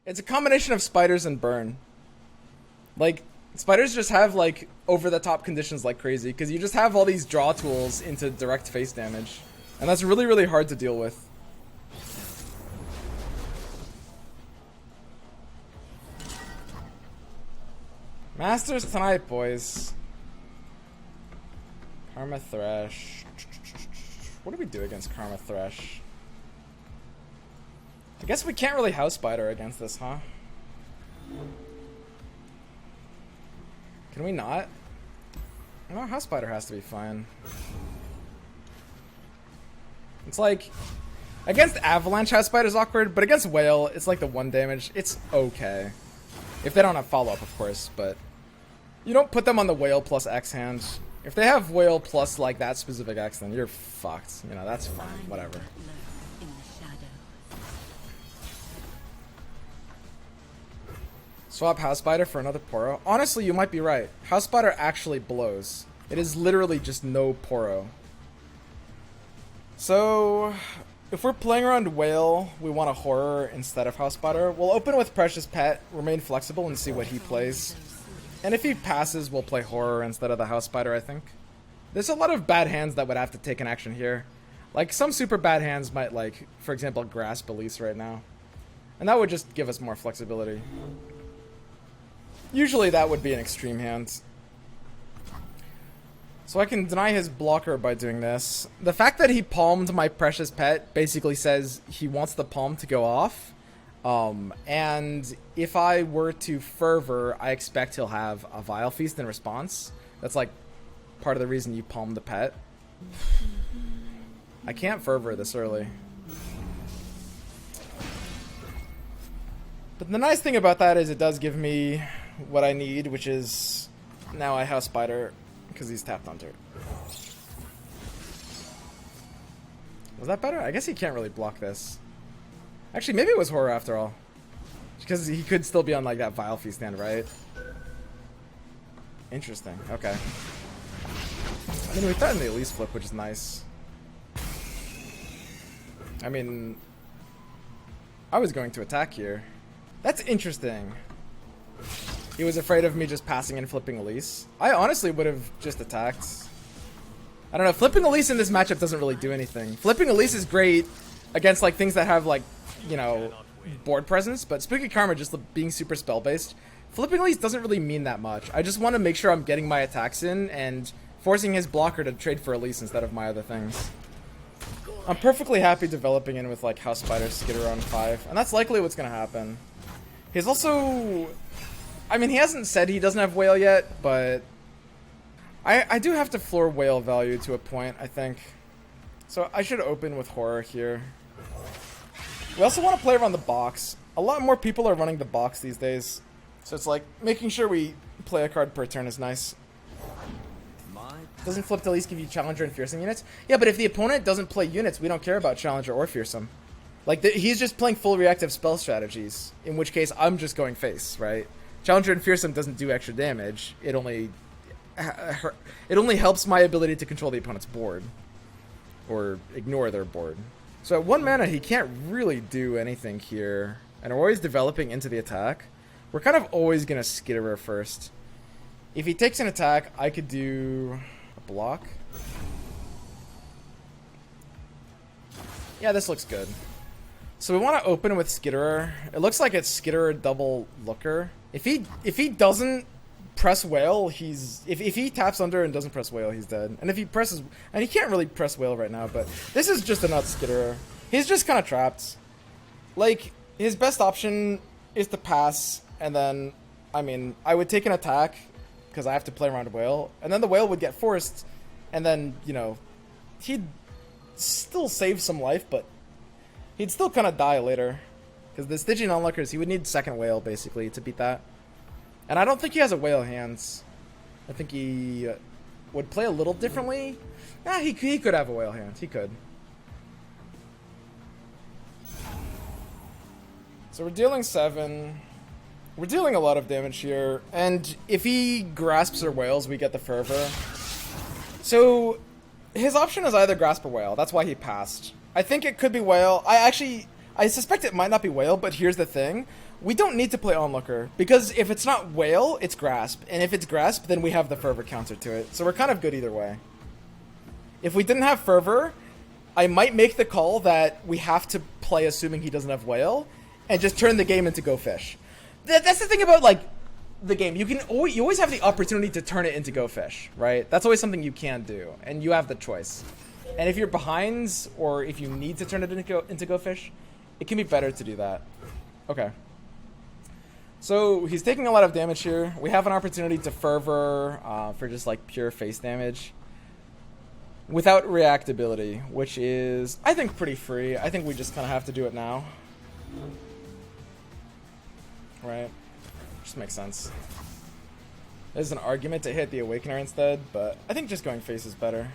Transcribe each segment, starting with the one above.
It's a combination of spiders and burn. Like, spiders just have, like, over-the-top conditions like crazy, because you just have all these draw tools into direct face damage. And that's really, really hard to deal with. Masters tonight, boys. Karma Thresh. What do we do against Karma Thresh? I guess we can't really House Spider against this, huh? Can we not? No, House Spider has to be fine. It's like, against Avalanche, House Spider's awkward, but against Whale, it's like the 1 damage. It's okay. If they don't have follow-up, of course, but you don't put them on the Whale plus X hand. If they have Whale plus, like, that specific X, then you're fucked. You know, that's fine. Whatever. Swap House Spider for another Poro. Honestly, you might be right. House Spider actually blows. It is literally just no Poro. So, if we're playing around Whale, we want a Horror instead of House Spider. We'll open with Precious Pet, remain flexible, and see what he plays. And if he passes, we'll play Horror instead of the House Spider, I think. There's a lot of bad hands that would have to take an action here. Like, some super bad hands might, like, for example, Grasp Elise right now. And that would just give us more flexibility. Usually that would be an extreme hand. So I can deny his blocker by doing this. The fact that he palmed my Precious Pet basically says he wants the palm to go off. And if I were to Fervor, I expect he'll have a Vile Feast in response. That's like part of the reason you palm the pet. I can't Fervor this early. But the nice thing about that is it does give me what I need, which is now I House Spider because he's tapped on turn. Was that better? I guess he can't really block this. Actually, maybe it was Horror after all. Because he could still be on like that Vile Feast stand, right? Interesting. Okay. I mean, we threatened the Elise flip, which is nice. I mean, I was going to attack here. That's interesting. He was afraid of me just passing and flipping Elise. I honestly would have just attacked. I don't know. Flipping Elise in this matchup doesn't really do anything. Flipping Elise is great against like things that have like, you know, board presence, but Spooky Karma just being super spell based. Flipping Elise doesn't really mean that much. I just want to make sure I'm getting my attacks in and forcing his blocker to trade for Elise instead of my other things. I'm perfectly happy developing in with like House Spider Skitter on 5, and that's likely what's going to happen. He's also, I mean, he hasn't said he doesn't have Whale yet, but I do have to floor Whale value to a point, I think. So I should open with Horror here. We also want to play around the box. A lot more people are running the box these days. So it's like, making sure we play a card per turn is nice. Doesn't Flip to at least give you Challenger and Fearsome units? Yeah, but if the opponent doesn't play units, we don't care about Challenger or Fearsome. Like, he's just playing full reactive spell strategies, in which case I'm just going face, right? Challenger and Fearsome doesn't do extra damage. It only helps my ability to control the opponent's board. Or ignore their board. So at 1 mana, he can't really do anything here. And we're always developing into the attack. We're kind of always going to Skitterer first. If he takes an attack, I could do a block. Yeah, this looks good. So we want to open with Skitterer. It looks like it's Skitterer double Looker. If he doesn't press Whale, if he taps under and doesn't press Whale, he's dead. And if he presses, and he can't really press Whale right now, but this is just a nut Skitterer. He's just kind of trapped. Like, his best option is to pass, and then, I mean, I would take an attack because I have to play around Whale, and then the Whale would get forced, and then, you know, he'd still save some life, but he'd still kind of die later. Because the Stygian Onlookers, he would need second Whale, basically, to beat that. And I don't think he has a Whale hands. I think he would play a little differently. Yeah, he could have a Whale hand. He could. So we're dealing 7. We're dealing a lot of damage here. And if he grasps or Whales, we get the Fervor. So his option is either Grasp or Whale. That's why he passed. I think it could be Whale. I I suspect it might not be Whale, but here's the thing. We don't need to play Onlooker, because if it's not Whale, it's Grasp. And if it's Grasp, then we have the Fervor counter to it. So we're kind of good either way. If we didn't have Fervor, I might make the call that we have to play assuming he doesn't have Whale, and just turn the game into Go Fish. That's the thing about, like, the game. You always have the opportunity to turn it into Go Fish, right? That's always something you can do, and you have the choice. And if you're behind, or if you need to turn it into Go Fish, it can be better to do that. Okay. So he's taking a lot of damage here. We have an opportunity to Fervor for just like pure face damage without reactability, which is, I think, pretty free. I think we just kind of have to do it now. Right? Just makes sense. There's an argument to hit the Awakener instead, but I think just going face is better.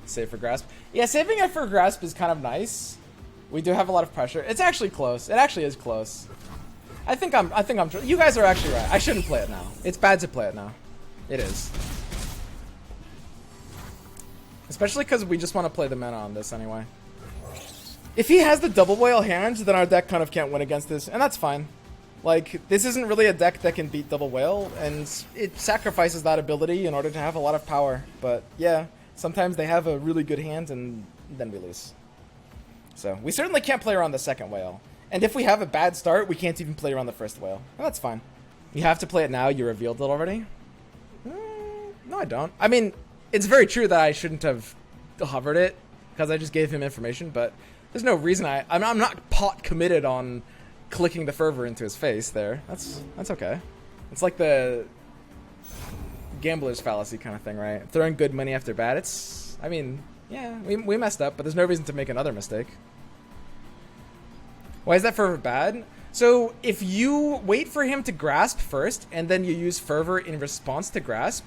Save for Grasp. Yeah, saving it for Grasp is kind of nice. We do have a lot of pressure. It's actually close. It actually is close. I think I'm you guys are actually right. I shouldn't play it now. It's bad to play it now. It is. Especially because we just want to play the mana on this anyway. If he has the double whale hand, then our deck kind of can't win against this, and that's fine. Like, this isn't really a deck that can beat double whale, and it sacrifices that ability in order to have a lot of power. But yeah, sometimes they have a really good hand, and then we lose. So we certainly can't play around the second whale. And if we have a bad start, we can't even play around the first whale. And that's fine. You have to play it now. You revealed it already? No, I don't. I mean, it's very true that I shouldn't have hovered it, because I just gave him information, but there's no reason I'm not pot committed on clicking the Fervor into his face there. That's okay. It's like the gambler's fallacy kind of thing, right? Throwing good money after bad. It's, I mean, yeah, we messed up, but there's no reason to make another mistake. Why is that Fervor bad? So if you wait for him to Grasp first, and then you use Fervor in response to Grasp,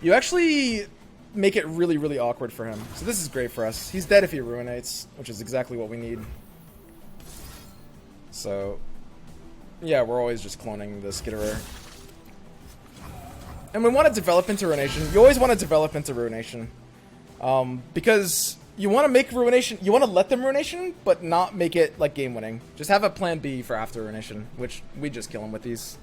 you actually make it really, really awkward for him. So this is great for us. He's dead if he Ruinates, which is exactly what we need. So, yeah, we're always just cloning the Skitterer. And we want to develop into Ruination. You always want to develop into Ruination. Because you want to make Ruination, you want to let them Ruination, but not make it, like, game-winning. Just have a plan B for after Ruination, which we just kill him with these.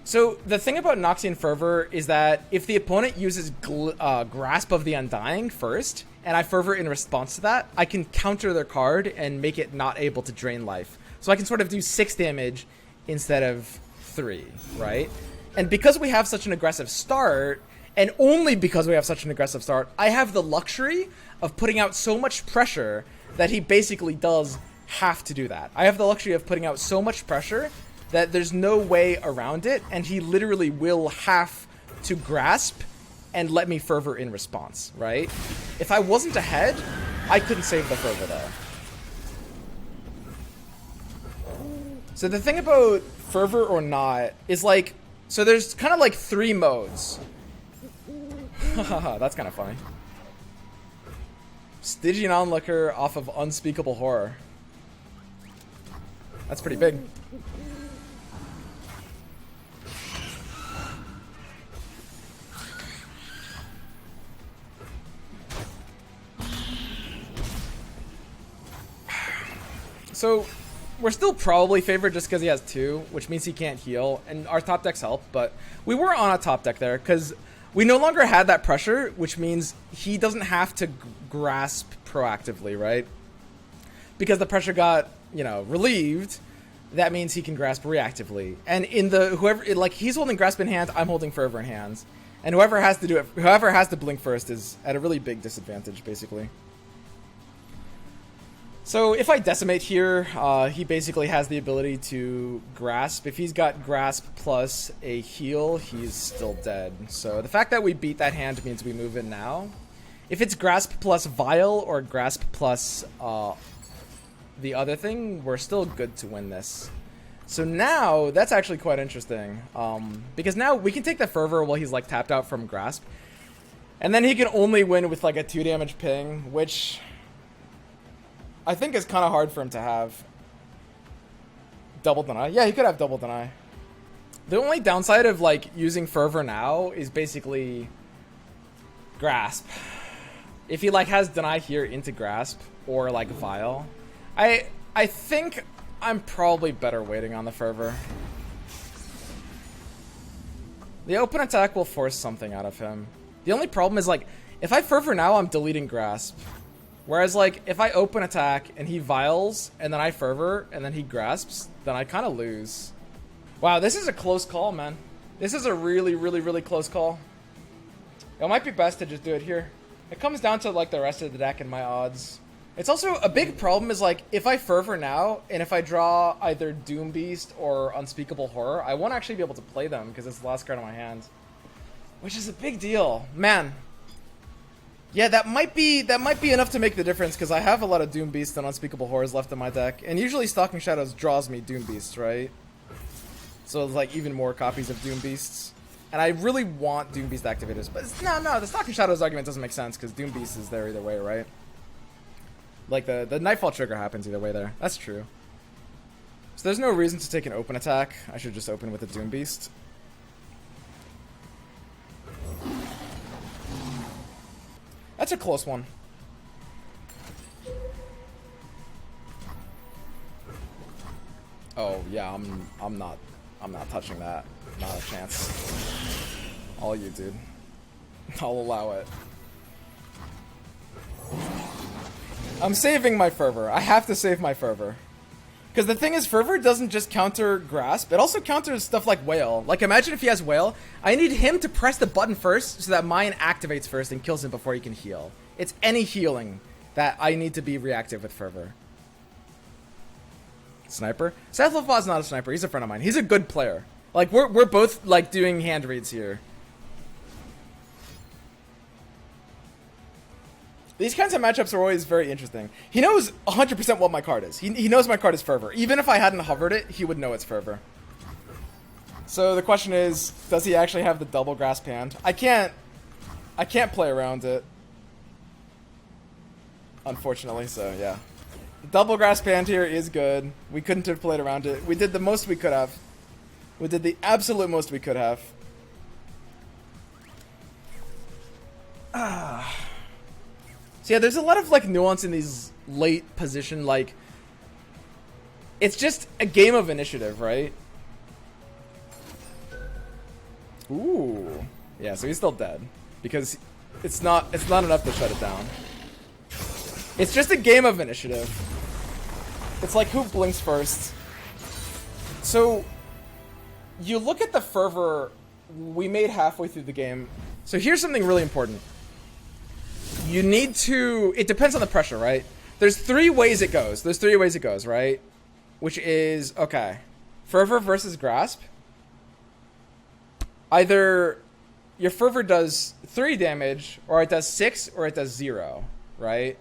So, the thing about Noxian Fervor is that if the opponent uses Grasp of the Undying first, and I Fervor in response to that, I can counter their card and make it not able to drain life. So I can sort of do 6 damage instead of 3, right? And because we have such an aggressive start, and only because we have such an aggressive start, I have the luxury of putting out so much pressure that he basically does have to do that. I have the luxury of putting out so much pressure that there's no way around it, and he literally will have to Grasp and let me Fervor in response, right? If I wasn't ahead, I couldn't save the Fervor though. So the thing about Fervor or not is like, so there's kind of like 3 modes. That's kind of funny. Stygian Onlooker off of Unspeakable Horror. That's pretty big. So, we're still probably favored just because he has 2, which means he can't heal, and our top decks help, but we were on a top deck there, because we no longer had that pressure, which means he doesn't have to Grasp proactively, right? Because the pressure got, you know, relieved, that means he can Grasp reactively. And in the, like, he's holding Grasp in hand, I'm holding Fervor in hands. And whoever has to do it, whoever has to blink first is at a really big disadvantage, basically. So if I Decimate here, he basically has the ability to Grasp. If he's got Grasp plus a heal, he's still dead. So the fact that we beat that hand means we move in now. If it's Grasp plus Vial or Grasp plus the other thing, we're still good to win this. So now, that's actually quite interesting. Because now we can take the Fervor while he's like tapped out from Grasp. And then he can only win with like a 2 damage ping, which I think is kind of hard for him to have. Double Deny? Yeah, he could have Double Deny. The only downside of like using Fervor now is basically Grasp. If he like has Deny here into Grasp or like Vial, I think I'm probably better waiting on the Fervor. The open attack will force something out of him. The only problem is, like, if I Fervor now, I'm deleting Grasp. Whereas, like, if I open attack and he Vials, and then I Fervor, and then he Grasps, then I kind of lose. Wow, this is a close call, man. This is a really, really, really close call. It might be best to just do it here. It comes down to, like, the rest of the deck and my odds. It's also a big problem is, like, if I Fervor now, and if I draw either Doom Beast or Unspeakable Horror, I won't actually be able to play them because it's the last card in my hand. Which is a big deal. Man. Yeah, that might be enough to make the difference because I have a lot of Doom Beasts and Unspeakable Horrors left in my deck. And usually Stalking Shadows draws me Doom Beasts, right? So it's like even more copies of Doom Beasts. And I really want Doom Beast activators. But no, the Stalking Shadows argument doesn't make sense because Doom Beast is there either way, right? Like the Nightfall trigger happens either way there. That's true. So there's no reason to take an open attack. I should just open with a Doom Beast. That's a close one. Oh yeah, I'm not touching that. Not a chance. All you, dude. I'll allow it. I'm saving my Fervor. I have to save my Fervor. Because the thing is, Fervor doesn't just counter Grasp, it also counters stuff like Whale. Like, imagine if he has Whale, I need him to press the button first so that mine activates first and kills him before he can heal. It's any healing that I need to be reactive with Fervor. Sniper? Sathlopha's not a sniper, he's a friend of mine. He's a good player. Like, we're both, like, doing hand reads here. These kinds of matchups are always very interesting. He knows 100% what my card is. He knows my card is Fervor. Even if I hadn't hovered it, he would know it's Fervor. So the question is, does he actually have the double Grasp hand? I can't play around it. Unfortunately, so yeah. The double Grasp hand here is good. We couldn't have played around it. We did the most we could have. We did the absolute most we could have. So yeah, there's a lot of like nuance in these late position, like it's just a game of initiative, right? Ooh. Yeah, so he's still dead. Because it's not enough to shut it down. It's just a game of initiative. It's like who blinks first. So you look at the Fervor we made halfway through the game. So here's something really important. You need to... It depends on the pressure, right? There's three ways it goes. Right? Which is... Okay. Fervor versus Grasp. Either your Fervor does 3 damage, or it does 6, or it does 0. Right?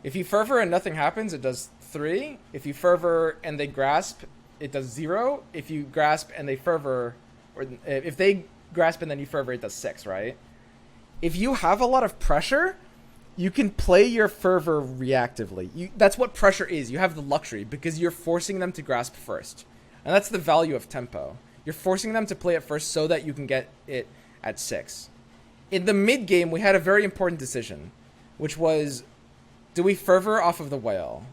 If you Fervor and nothing happens, it does 3. If you Fervor and they Grasp, it does 0. If you Grasp and they Fervor... Or if they Grasp and then you Fervor, it does 6, right? If you have a lot of pressure, you can play your Fervor reactively. That's what pressure is. You have the luxury because you're forcing them to Grasp first. And that's the value of tempo. You're forcing them to play it first so that you can get it at 6. In the mid game, we had a very important decision, which was, do we Fervor off of the Whale?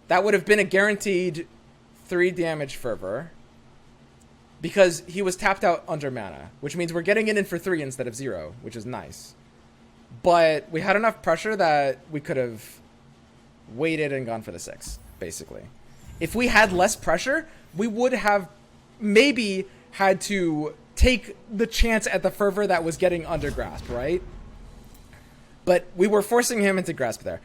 That would have been a guaranteed 3 damage Fervor. Because he was tapped out under mana, which means we're getting it in for 3 instead of 0, which is nice. But we had enough pressure that we could have waited and gone for the 6, basically. If we had less pressure, we would have maybe had to take the chance at the Fervor that was getting under Grasp, right? But we were forcing him into Grasp there.